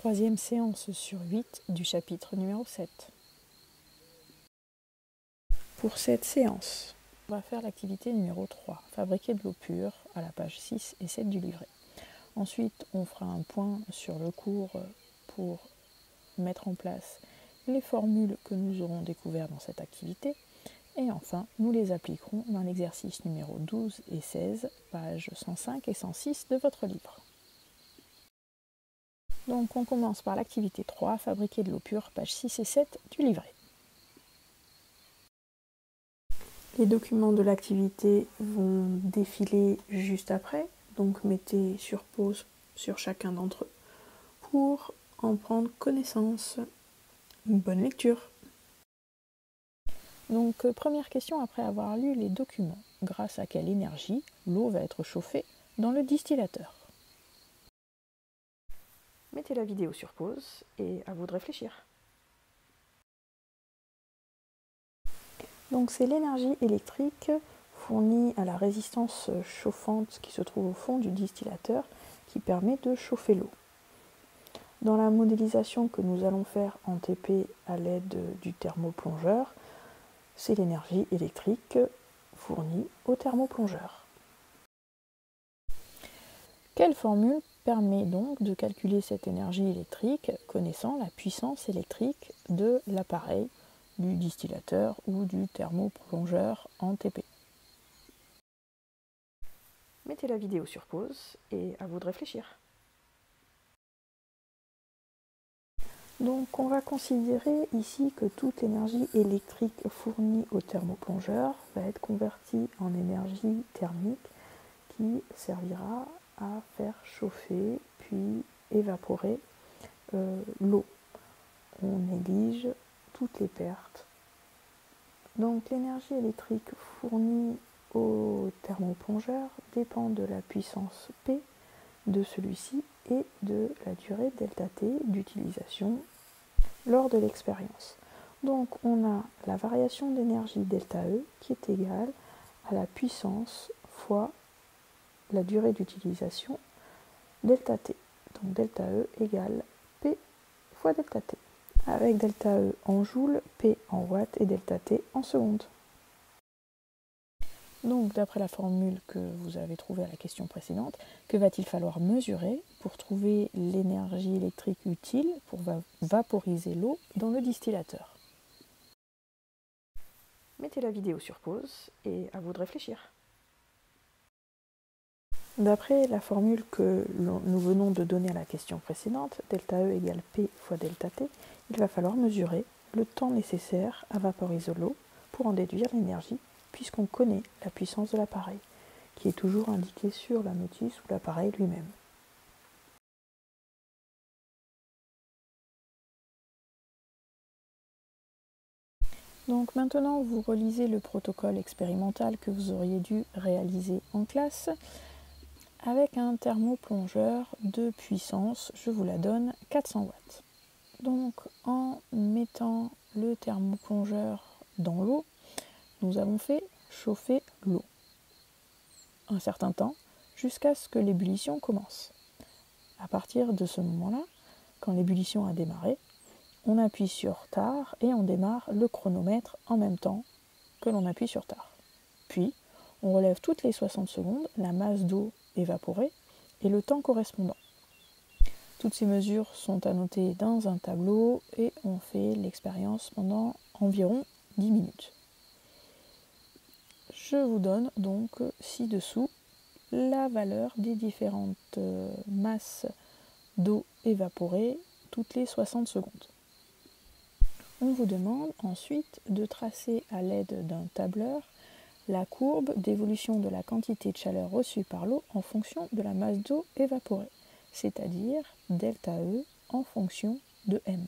troisième séance sur 8 du chapitre numéro 7. Pour cette séance, on va faire l'activité numéro 3, fabriquer de l'eau pure, à la page 6 et 7 du livret. Ensuite, on fera un point sur le cours pour mettre en place les formules que nous aurons découvertes dans cette activité. Et enfin, nous les appliquerons dans l'exercice numéro 12 et 16, pages 105 et 106 de votre livre. Donc on commence par l'activité 3, fabriquer de l'eau pure, pages 6 et 7 du livret. Les documents de l'activité vont défiler juste après, donc mettez sur pause sur chacun d'entre eux pour en prendre connaissance. Une bonne lecture. Donc première question après avoir lu les documents. Grâce à quelle énergie l'eau va être chauffée dans le distillateur? Mettez la vidéo sur pause et à vous de réfléchir. Donc c'est l'énergie électrique fournie à la résistance chauffante qui se trouve au fond du distillateur qui permet de chauffer l'eau. Dans la modélisation que nous allons faire en TP à l'aide du thermoplongeur, c'est l'énergie électrique fournie au thermoplongeur. Quelle formule permet donc de calculer cette énergie électrique connaissant la puissance électrique de l'appareil, du distillateur ou du thermoplongeur en TP? Mettez la vidéo sur pause et à vous de réfléchir. Donc on va considérer ici que toute énergie électrique fournie au thermoplongeur va être convertie en énergie thermique qui servira à faire chauffer puis évaporer l'eau. On néglige toutes les pertes. Donc l'énergie électrique fournie au thermoplongeur dépend de la puissance P de celui-ci et de la durée ΔT d'utilisation lors de l'expérience. Donc on a la variation d'énergie ΔE qui est égale à la puissance fois la durée d'utilisation ΔT. Donc ΔE égale P fois ΔT. Avec ΔE en joules, P en watts et ΔT en secondes. Donc d'après la formule que vous avez trouvée à la question précédente, que va-t-il falloir mesurer pour trouver l'énergie électrique utile pour vaporiser l'eau dans le distillateur? Mettez la vidéo sur pause et à vous de réfléchir. D'après la formule que nous venons de donner à la question précédente, ΔE égale P fois ΔT, il va falloir mesurer le temps nécessaire à vaporiser l'eau pour en déduire l'énergie, puisqu'on connaît la puissance de l'appareil, qui est toujours indiquée sur la notice ou l'appareil lui-même. Donc maintenant, vous relisez le protocole expérimental que vous auriez dû réaliser en classe avec un thermoplongeur de puissance, je vous la donne, 400 watts. Donc en mettant le thermoplongeur dans l'eau, nous avons fait chauffer l'eau un certain temps jusqu'à ce que l'ébullition commence. À partir de ce moment-là, quand l'ébullition a démarré, on appuie sur Start et on démarre le chronomètre en même temps que l'on appuie sur Start. Puis, on relève toutes les 60 secondes la masse d'eau évaporée et le temps correspondant. Toutes ces mesures sont annotées dans un tableau et on fait l'expérience pendant environ 10 minutes. Je vous donne donc ci-dessous la valeur des différentes masses d'eau évaporée toutes les 60 secondes. On vous demande ensuite de tracer à l'aide d'un tableur la courbe d'évolution de la quantité de chaleur reçue par l'eau en fonction de la masse d'eau évaporée, c'est-à-dire ΔE en fonction de M.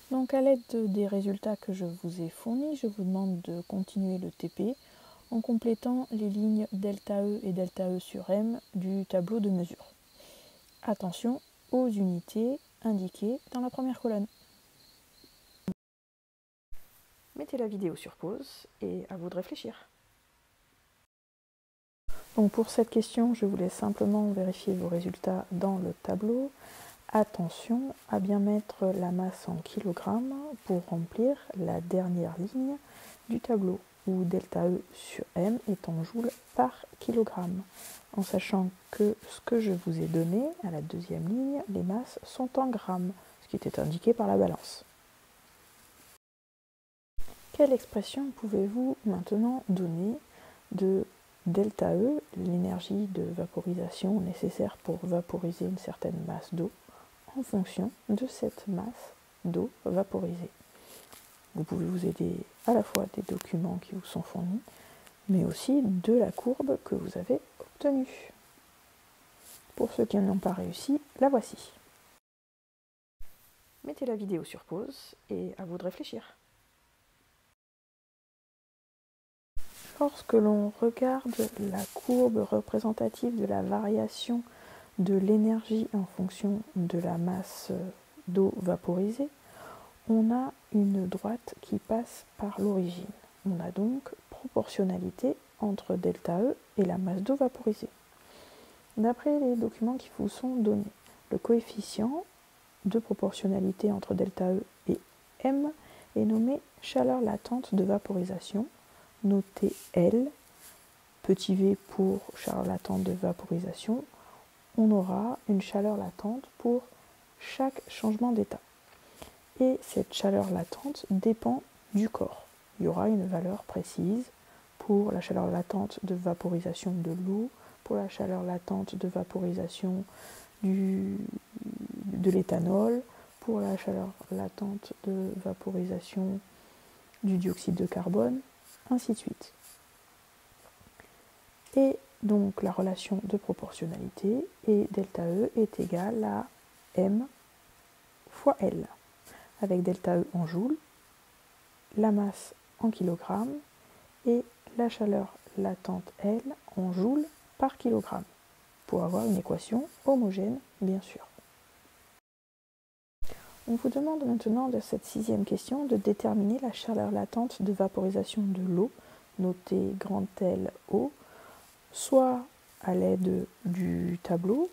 Donc à l'aide des résultats que je vous ai fournis, je vous demande de continuer le TP en complétant les lignes ΔE et ΔE sur M du tableau de mesure. Attention aux unités indiquées dans la première colonne. Mettez la vidéo sur pause et à vous de réfléchir. Donc pour cette question, je vous laisse simplement vérifier vos résultats dans le tableau. Attention à bien mettre la masse en kilogrammes pour remplir la dernière ligne du tableau, où delta E sur M est en joules par kilogramme, en sachant que ce que je vous ai donné à la deuxième ligne, les masses sont en grammes, ce qui était indiqué par la balance. Quelle expression pouvez-vous maintenant donner de delta E, l'énergie de vaporisation nécessaire pour vaporiser une certaine masse d'eau, en fonction de cette masse d'eau vaporisée? Vous pouvez vous aider à la fois des documents qui vous sont fournis, mais aussi de la courbe que vous avez obtenue. Pour ceux qui n'ont pas réussi, la voici. Mettez la vidéo sur pause et à vous de réfléchir. Lorsque l'on regarde la courbe représentative de la variation de l'énergie en fonction de la masse d'eau vaporisée, on a une droite qui passe par l'origine. On a donc proportionnalité entre delta E et la masse d'eau vaporisée. D'après les documents qui vous sont donnés, le coefficient de proportionnalité entre delta E et M est nommé chaleur latente de vaporisation, noté L, petit v pour chaleur latente de vaporisation. On aura une chaleur latente pour chaque changement d'état. Et cette chaleur latente dépend du corps. Il y aura une valeur précise pour la chaleur latente de vaporisation de l'eau, pour la chaleur latente de vaporisation de l'éthanol, pour la chaleur latente de vaporisation du dioxyde de carbone, ainsi de suite. Et donc la relation de proportionnalité et delta E est égale à M fois L, avec delta E en joules, la masse en kilogrammes et la chaleur latente L en joules par kilogramme, pour avoir une équation homogène, bien sûr. On vous demande maintenant de cette sixième question de déterminer la chaleur latente de vaporisation de l'eau, notée grand L O, soit à l'aide du tableau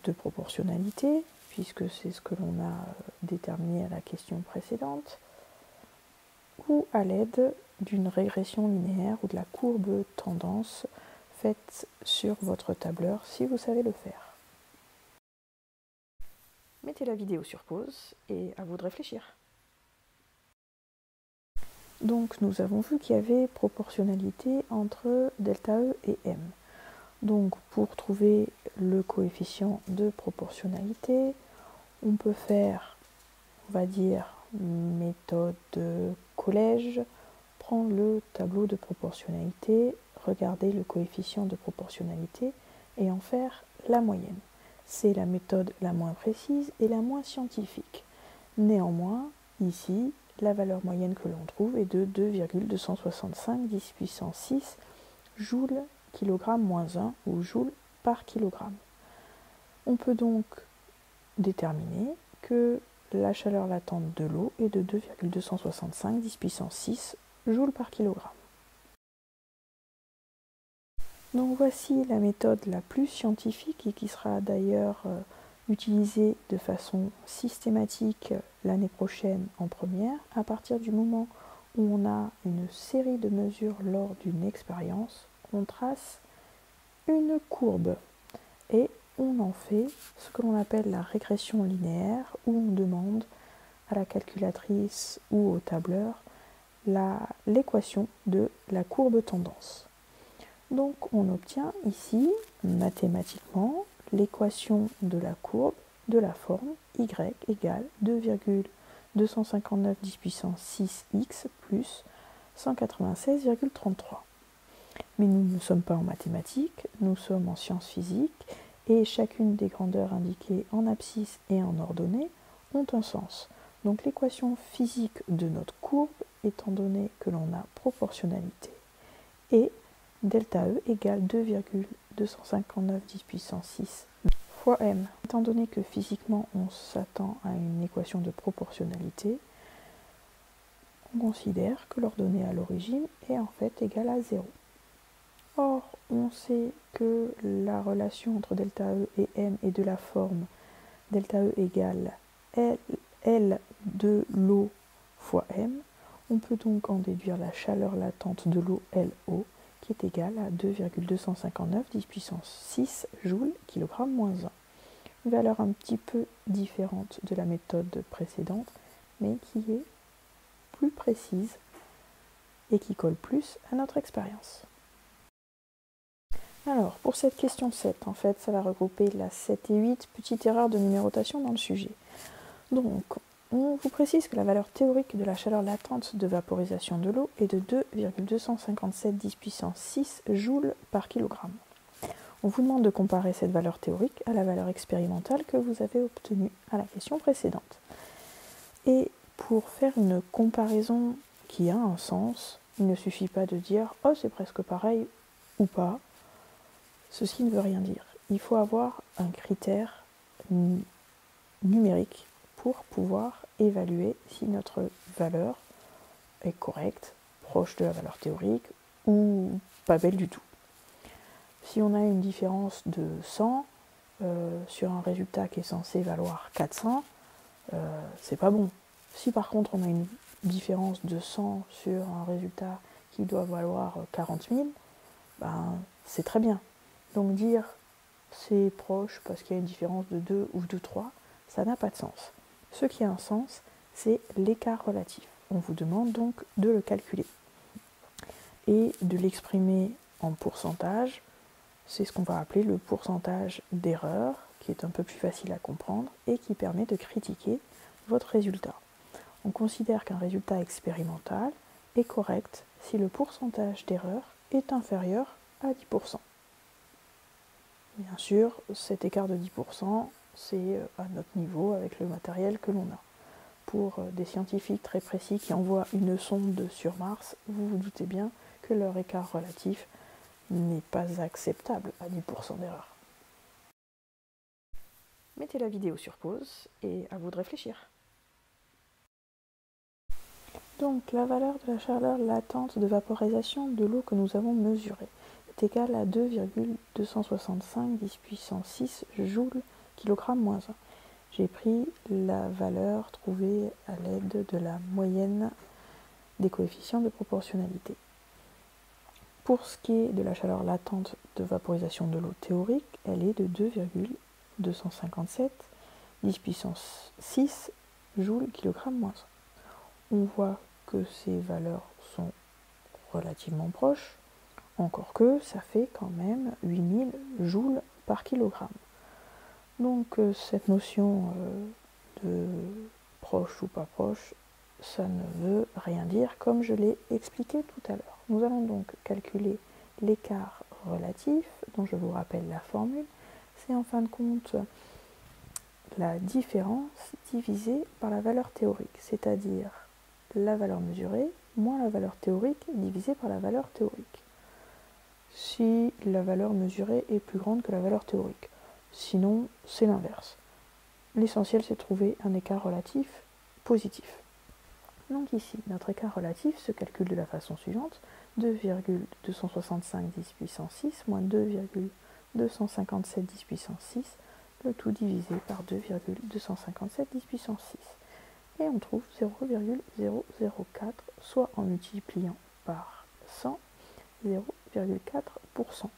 de proportionnalité, puisque c'est ce que l'on a déterminé à la question précédente, ou à l'aide d'une régression linéaire ou de la courbe tendance faite sur votre tableur si vous savez le faire. Mettez la vidéo sur pause et à vous de réfléchir. Donc nous avons vu qu'il y avait proportionnalité entre delta E et M. Donc pour trouver le coefficient de proportionnalité, on peut faire, on va dire, méthode de collège, prendre le tableau de proportionnalité, regarder le coefficient de proportionnalité et en faire la moyenne. C'est la méthode la moins précise et la moins scientifique. Néanmoins, ici, la valeur moyenne que l'on trouve est de 2,265 10 puissance 6 joules kilogramme moins 1 ou joules par kilogramme. On peut donc déterminer que la chaleur latente de l'eau est de 2,265 10 puissance 6 joules par kilogramme. Donc voici la méthode la plus scientifique et qui sera d'ailleurs utilisée de façon systématique l'année prochaine en première, à partir du moment où on a une série de mesures lors d'une expérience, on trace une courbe et on en fait ce que l'on appelle la régression linéaire, où on demande à la calculatrice ou au tableur l'équation de la courbe tendance. Donc on obtient ici mathématiquement l'équation de la courbe de la forme y égale 2,259 10 puissance 6x plus 196,33. Mais nous ne sommes pas en mathématiques, nous sommes en sciences physiques et chacune des grandeurs indiquées en abscisse et en ordonnée ont un sens. Donc l'équation physique de notre courbe, étant donné que l'on a proportionnalité, est delta E égale 2,259 10 puissance 6 fois M. Étant donné que physiquement on s'attend à une équation de proportionnalité, on considère que l'ordonnée à l'origine est en fait égale à 0. Or, on sait que la relation entre delta E et M est de la forme delta E égale L de l'eau fois M. On peut donc en déduire la chaleur latente de l'eau LO qui est égale à 2,259 10 puissance 6 joules kg moins 1. Une valeur un petit peu différente de la méthode précédente, mais qui est plus précise et qui colle plus à notre expérience. Alors, pour cette question 7, en fait, ça va regrouper la 7 et 8, petite erreur de numérotation dans le sujet. Donc, on vous précise que la valeur théorique de la chaleur latente de vaporisation de l'eau est de 2,257 10 puissance 6 joules par kilogramme. On vous demande de comparer cette valeur théorique à la valeur expérimentale que vous avez obtenue à la question précédente. Et pour faire une comparaison qui a un sens, il ne suffit pas de dire « oh c'est presque pareil » ou pas. Ceci ne veut rien dire. Il faut avoir un critère numérique pour pouvoir évaluer si notre valeur est correcte, proche de la valeur théorique ou pas belle du tout. Si on a une différence de 100 sur un résultat qui est censé valoir 400, c'est pas bon. Si par contre on a une différence de 100 sur un résultat qui doit valoir 40 000, ben, c'est très bien. Donc dire c'est proche parce qu'il y a une différence de 2 ou de 3, ça n'a pas de sens. Ce qui a un sens, c'est l'écart relatif. On vous demande donc de le calculer et de l'exprimer en pourcentage. C'est ce qu'on va appeler le pourcentage d'erreur, qui est un peu plus facile à comprendre et qui permet de critiquer votre résultat. On considère qu'un résultat expérimental est correct si le pourcentage d'erreur est inférieur à 10%. Bien sûr, cet écart de 10%, c'est à notre niveau avec le matériel que l'on a. Pour des scientifiques très précis qui envoient une sonde sur Mars, vous vous doutez bien que leur écart relatif n'est pas acceptable à 10% d'erreur. Mettez la vidéo sur pause et à vous de réfléchir. Donc la valeur de la chaleur latente de vaporisation de l'eau que nous avons mesurée est égale à 2,265 10 puissance 6 joules kilogramme moins 1. J'ai pris la valeur trouvée à l'aide de la moyenne des coefficients de proportionnalité. Pour ce qui est de la chaleur latente de vaporisation de l'eau théorique, elle est de 2,257 10 puissance 6 joules kilogramme moins 1. On voit que ces valeurs sont relativement proches, encore que ça fait quand même 8000 joules par kilogramme. Donc cette notion de proche ou pas proche, ça ne veut rien dire comme je l'ai expliqué tout à l'heure. Nous allons donc calculer l'écart relatif, dont je vous rappelle la formule. C'est en fin de compte la différence divisée par la valeur théorique, c'est-à-dire la valeur mesurée moins la valeur théorique divisée par la valeur théorique. Si la valeur mesurée est plus grande que la valeur théorique. Sinon, c'est l'inverse. L'essentiel, c'est de trouver un écart relatif positif. Donc ici, notre écart relatif se calcule de la façon suivante. 2,265 10 puissance 6 moins 2,257 10 puissance 6, le tout divisé par 2,257 10 puissance 6. Et on trouve 0,004, soit en multipliant par 100, 0,4%.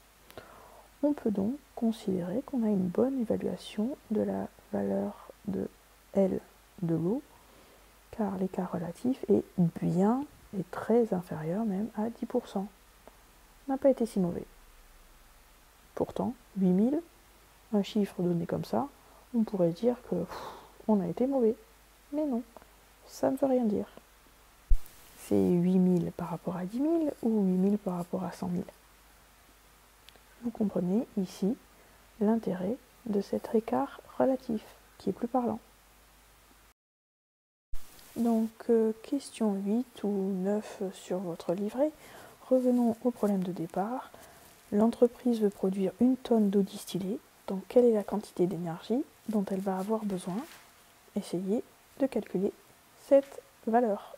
On peut donc considérer qu'on a une bonne évaluation de la valeur de L de l'eau, car l'écart relatif est bien et très inférieur même à 10%. N'a pas été si mauvais. Pourtant, 8000, un chiffre donné comme ça, on pourrait dire que on a été mauvais. Mais non, ça ne veut rien dire. C'est 8000 par rapport à 10 000 ou 8000 par rapport à 100 000. Vous comprenez ici l'intérêt de cet écart relatif qui est plus parlant. Donc, question 8 ou 9 sur votre livret. Revenons au problème de départ. L'entreprise veut produire 1 tonne d'eau distillée. Donc, quelle est la quantité d'énergie dont elle va avoir besoin? Essayez de calculer cette valeur.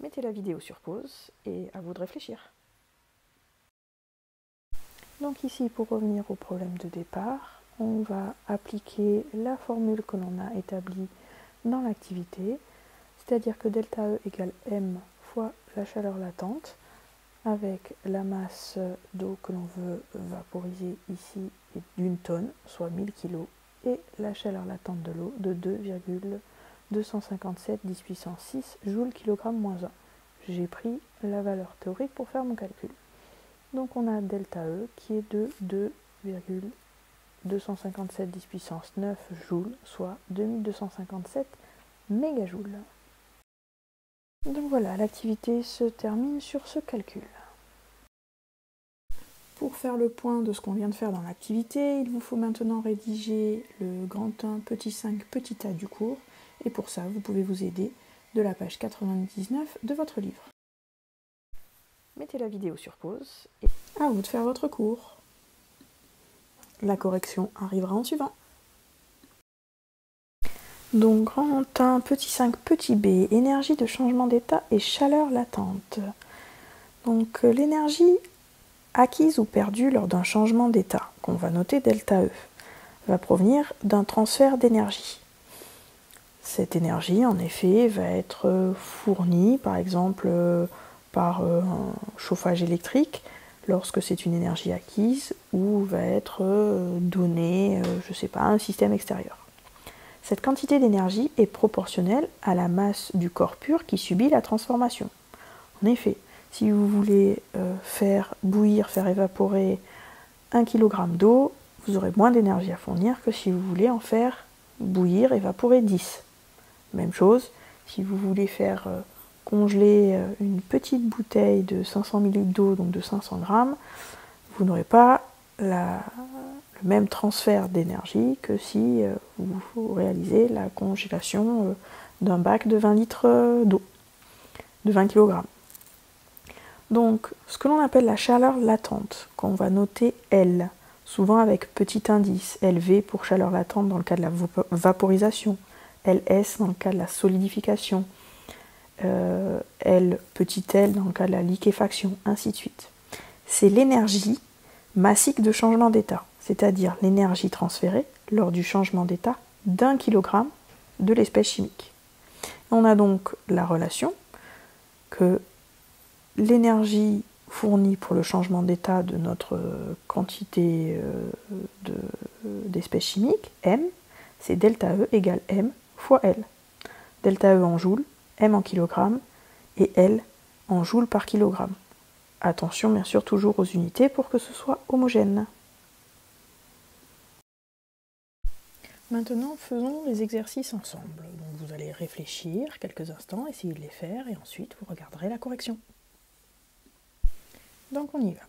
Mettez la vidéo sur pause et à vous de réfléchir. Donc ici, pour revenir au problème de départ, on va appliquer la formule que l'on a établie dans l'activité, c'est-à-dire que delta E égale m fois la chaleur latente, avec la masse d'eau que l'on veut vaporiser ici est d'une tonne, soit 1000 kg, et la chaleur latente de l'eau de 2,257 10 puissance 6 joules kg moins 1. J'ai pris la valeur théorique pour faire mon calcul. Donc on a delta E qui est de 2,257 10 puissance 9 joules, soit 2257 mégajoules. Donc voilà, l'activité se termine sur ce calcul. Pour faire le point de ce qu'on vient de faire dans l'activité, il vous faut maintenant rédiger le grand 1, petit 5, petit a du cours. Et pour ça, vous pouvez vous aider de la page 99 de votre livre. Mettez la vidéo sur pause et à vous de faire votre cours. La correction arrivera en suivant. Donc, grand 1, petit 5, petit b, énergie de changement d'état et chaleur latente. Donc, l'énergie acquise ou perdue lors d'un changement d'état, qu'on va noter delta E, va provenir d'un transfert d'énergie. Cette énergie, en effet, va être fournie, par exemple, par un chauffage électrique, lorsque c'est une énergie acquise, ou va être donnée, je ne sais pas, à un système extérieur. Cette quantité d'énergie est proportionnelle à la masse du corps pur qui subit la transformation. En effet, si vous voulez faire bouillir, faire évaporer 1 kg d'eau, vous aurez moins d'énergie à fournir que si vous voulez en faire bouillir, évaporer 10. Même chose, si vous voulez faire congeler une petite bouteille de 500 ml d'eau, donc de 500 g, vous n'aurez pas le même transfert d'énergie que si vous réalisez la congélation d'un bac de 20 litres d'eau, de 20 kg. Donc, ce que l'on appelle la chaleur latente, qu'on va noter L, souvent avec petit indice, LV pour chaleur latente dans le cas de la vaporisation, LS dans le cas de la solidification, L petit l dans le cas de la liquéfaction, ainsi de suite. C'est l'énergie massique de changement d'état, c'est-à-dire l'énergie transférée lors du changement d'état d'1 kg de l'espèce chimique. On a donc la relation que l'énergie fournie pour le changement d'état de notre quantité d'espèces chimiques, M, c'est delta E égale M fois L. Delta E en joules, M en kilogrammes et L en joules par kilogramme. Attention bien sûr toujours aux unités pour que ce soit homogène. Maintenant faisons les exercices ensemble. Donc vous allez réfléchir quelques instants, essayer de les faire et ensuite vous regarderez la correction. Donc on y va.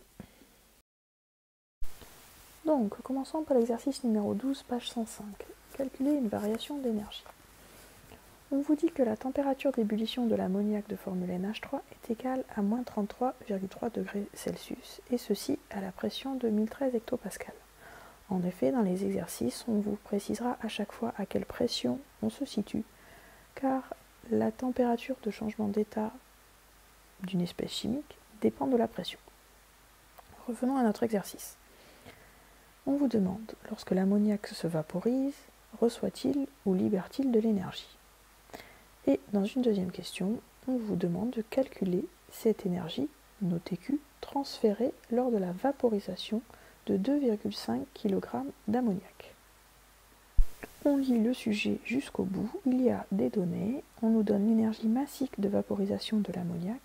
Donc commençons par l'exercice numéro 12, page 105. Calculer une variation d'énergie. On vous dit que la température d'ébullition de l'ammoniac de formule NH3 est égale à moins 33,3 degrés Celsius, et ceci à la pression de 1013 hectopascales. En effet, dans les exercices, on vous précisera à chaque fois à quelle pression on se situe, car la température de changement d'état d'une espèce chimique dépend de la pression. Revenons à notre exercice. On vous demande, lorsque l'ammoniac se vaporise, reçoit-il ou libère-t-il de l'énergie ? Et dans une deuxième question, on vous demande de calculer cette énergie, notée Q, transférée lors de la vaporisation de 2,5 kg d'ammoniac. On lit le sujet jusqu'au bout, il y a des données, on nous donne l'énergie massique de vaporisation de l'ammoniac,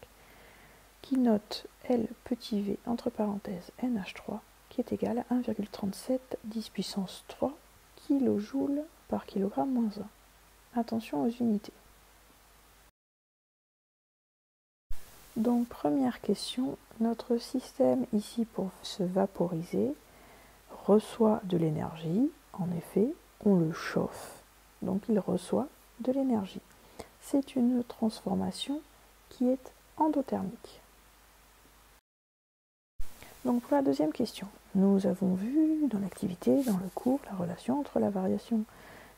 qui note L petit v entre parenthèses NH3, qui est égal à 1,37 10 puissance 3 kJ par kilogramme moins 1. Attention aux unités. Donc première question, notre système ici pour se vaporiser reçoit de l'énergie, en effet, on le chauffe, donc il reçoit de l'énergie. C'est une transformation qui est endothermique. Donc pour la deuxième question, nous avons vu dans l'activité, dans le cours, la relation entre la variation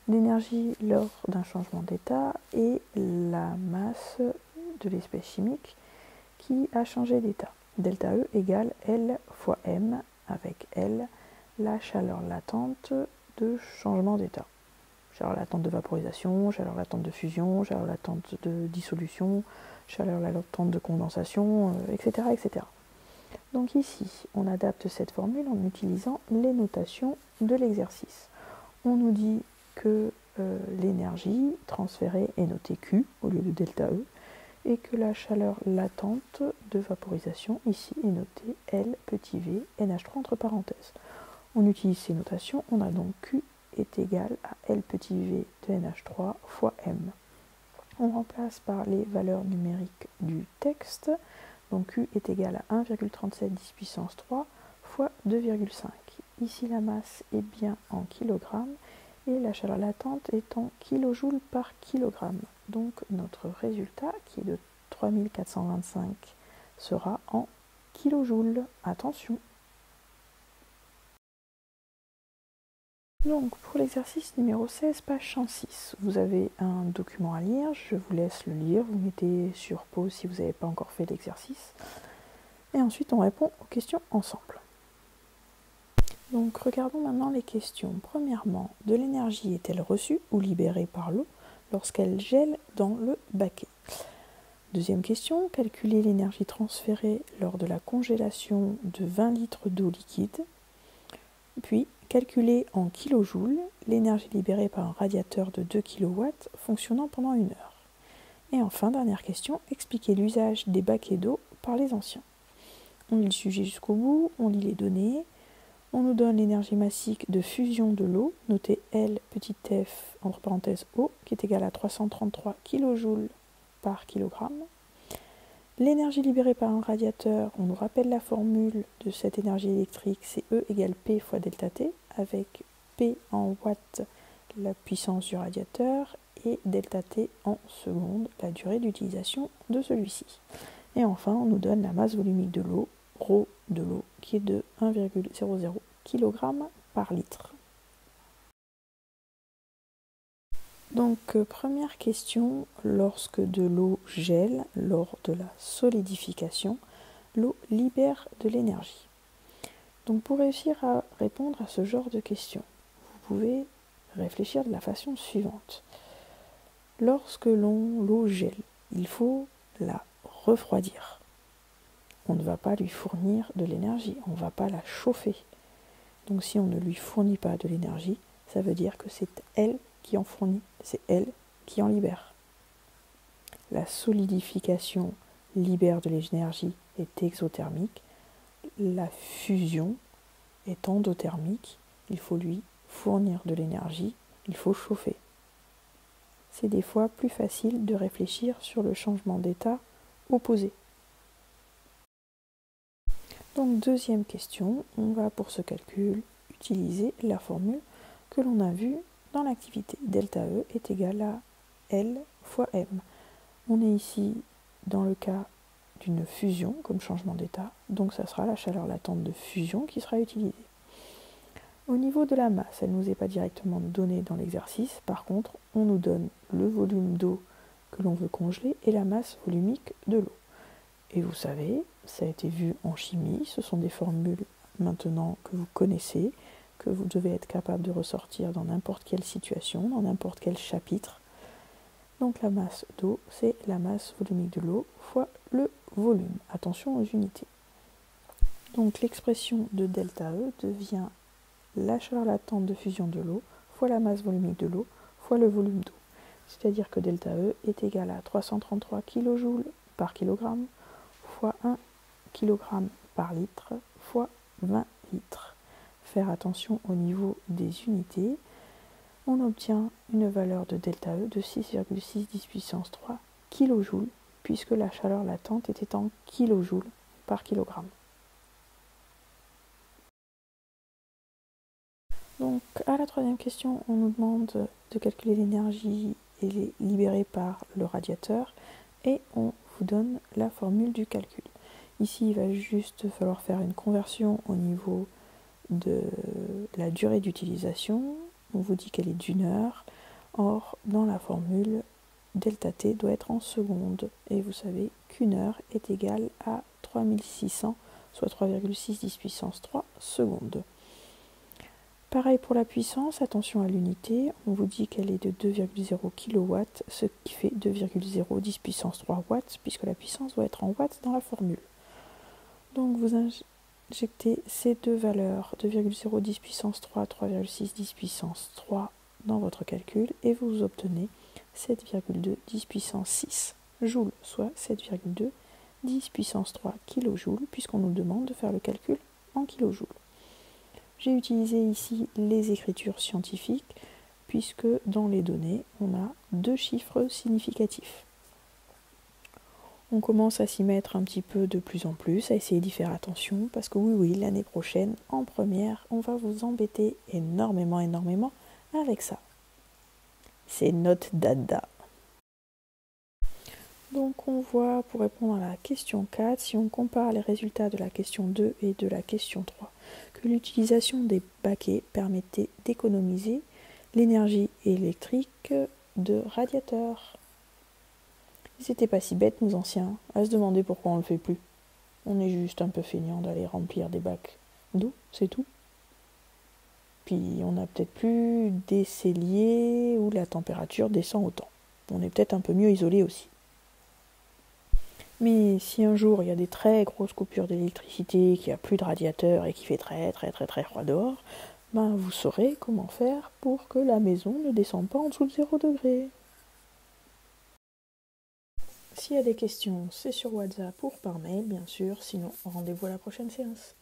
d'énergie lors d'un changement d'état et la masse de l'espèce chimique qui a changé d'état. Delta E égale L fois M, avec L la chaleur latente de changement d'état. Chaleur latente de vaporisation, chaleur latente de fusion, chaleur latente de dissolution, chaleur latente de condensation, etc., etc. Donc ici, on adapte cette formule en utilisant les notations de l'exercice. On nous dit que l'énergie transférée est notée Q au lieu de delta E et que la chaleur latente de vaporisation ici est notée L petit v NH3 entre parenthèses. On utilise ces notations, on a donc Q est égal à L petit v de NH3 fois M. On remplace par les valeurs numériques du texte, donc Q est égal à 1,37 10 puissance 3 fois 2,5. Ici la masse est bien en kilogrammes et la chaleur latente est en kilojoules par kilogramme. Donc notre résultat, qui est de 3425, sera en kilojoules. Attention! Donc pour l'exercice numéro 16, page 106, vous avez un document à lire, je vous laisse le lire, vous mettez sur pause si vous n'avez pas encore fait l'exercice, et ensuite on répond aux questions ensemble. Donc regardons maintenant les questions. Premièrement, de l'énergie est-elle reçue ou libérée par l'eau lorsqu'elle gèle dans le baquet? Deuxième question, calculer l'énergie transférée lors de la congélation de 20 litres d'eau liquide. Puis, calculer en kilojoules l'énergie libérée par un radiateur de 2 kW fonctionnant pendant 1 heure. Et enfin, dernière question, expliquer l'usage des baquets d'eau par les anciens. On lit le sujet jusqu'au bout, on lit les données, on nous donne l'énergie massique de fusion de l'eau, notée L petit f entre parenthèses O, qui est égale à 333 kJ par kilogramme. L'énergie libérée par un radiateur, on nous rappelle la formule de cette énergie électrique, c'est E égale P fois delta T, avec P en watts la puissance du radiateur et delta T en secondes, la durée d'utilisation de celui-ci. Et enfin, on nous donne la masse volumique de l'eau, ρ de l'eau, qui est de 1,00 kg par litre. Donc, première question, lorsque de l'eau gèle, lors de la solidification, l'eau libère de l'énergie. Donc, pour réussir à répondre à ce genre de questions, vous pouvez réfléchir de la façon suivante. Lorsque l'eau gèle, il faut la refroidir. On ne va pas lui fournir de l'énergie, on ne va pas la chauffer. Donc, si on ne lui fournit pas de l'énergie, ça veut dire que c'est elle qui en fournit, c'est elle qui en libère. La solidification libère de l'énergie est exothermique, la fusion est endothermique, il faut lui fournir de l'énergie, il faut chauffer. C'est des fois plus facile de réfléchir sur le changement d'état opposé. Donc deuxième question, on va pour ce calcul utiliser la formule que l'on a vue dans l'activité. Delta E est égal à L fois M. On est ici dans le cas d'une fusion comme changement d'état, donc ça sera la chaleur latente de fusion qui sera utilisée. Au niveau de la masse, elle ne nous est pas directement donnée dans l'exercice, par contre on nous donne le volume d'eau que l'on veut congeler et la masse volumique de l'eau. Et vous savez, ça a été vu en chimie, ce sont des formules maintenant que vous connaissez, que vous devez être capable de ressortir dans n'importe quelle situation, dans n'importe quel chapitre. Donc la masse d'eau, c'est la masse volumique de l'eau fois le volume. Attention aux unités. Donc l'expression de delta E devient la chaleur latente de fusion de l'eau fois la masse volumique de l'eau fois le volume d'eau. C'est-à-dire que delta E est égal à 333 kJ par kilogramme fois 1 kg par litre fois 20 litres. Faire attention au niveau des unités. On obtient une valeur de delta E de 6,6 10 puissance 3 kJ, puisque la chaleur latente était en kilojoules par kilogramme. Donc, à la troisième question, on nous demande de calculer l'énergie libérée par le radiateur et on vous donne la formule du calcul. Ici, il va juste falloir faire une conversion au niveau de la durée d'utilisation. On vous dit qu'elle est d'1 heure. Or, dans la formule, delta T doit être en secondes. Et vous savez qu'1 heure est égale à 3600 soit 3,6 10 puissance 3 secondes. Pareil pour la puissance, attention à l'unité, on vous dit qu'elle est de 2,0 kW, ce qui fait 2,0 10 puissance 3 watts, puisque la puissance doit être en watts dans la formule. Donc vous injectez ces deux valeurs, 2,0 10 puissance 3, 3,6 10 puissance 3, dans votre calcul, et vous obtenez 7,2 10 puissance 6 joules, soit 7,2 10 puissance 3 kJ, puisqu'on nous demande de faire le calcul en kJ. J'ai utilisé ici les écritures scientifiques, puisque dans les données, on a deux chiffres significatifs. On commence à s'y mettre un petit peu de plus en plus, à essayer d'y faire attention, parce que oui, l'année prochaine, en première, on va vous embêter énormément avec ça. C'est notre dada. Donc on voit, pour répondre à la question 4, si on compare les résultats de la question 2 et de la question 3, que l'utilisation des baquets permettait d'économiser l'énergie électrique de radiateurs. Ils n'étaient pas si bêtes, nos anciens, à se demander pourquoi on le fait plus. On est juste un peu feignant d'aller remplir des bacs d'eau, c'est tout. Puis on n'a peut-être plus des celliers où la température descend autant. On est peut-être un peu mieux isolé aussi. Mais si un jour il y a des très grosses coupures d'électricité, qu'il n'y a plus de radiateur et qu'il fait très froid dehors, ben vous saurez comment faire pour que la maison ne descende pas en dessous de 0 degré. S'il y a des questions, c'est sur WhatsApp ou par mail bien sûr, sinon rendez-vous à la prochaine séance.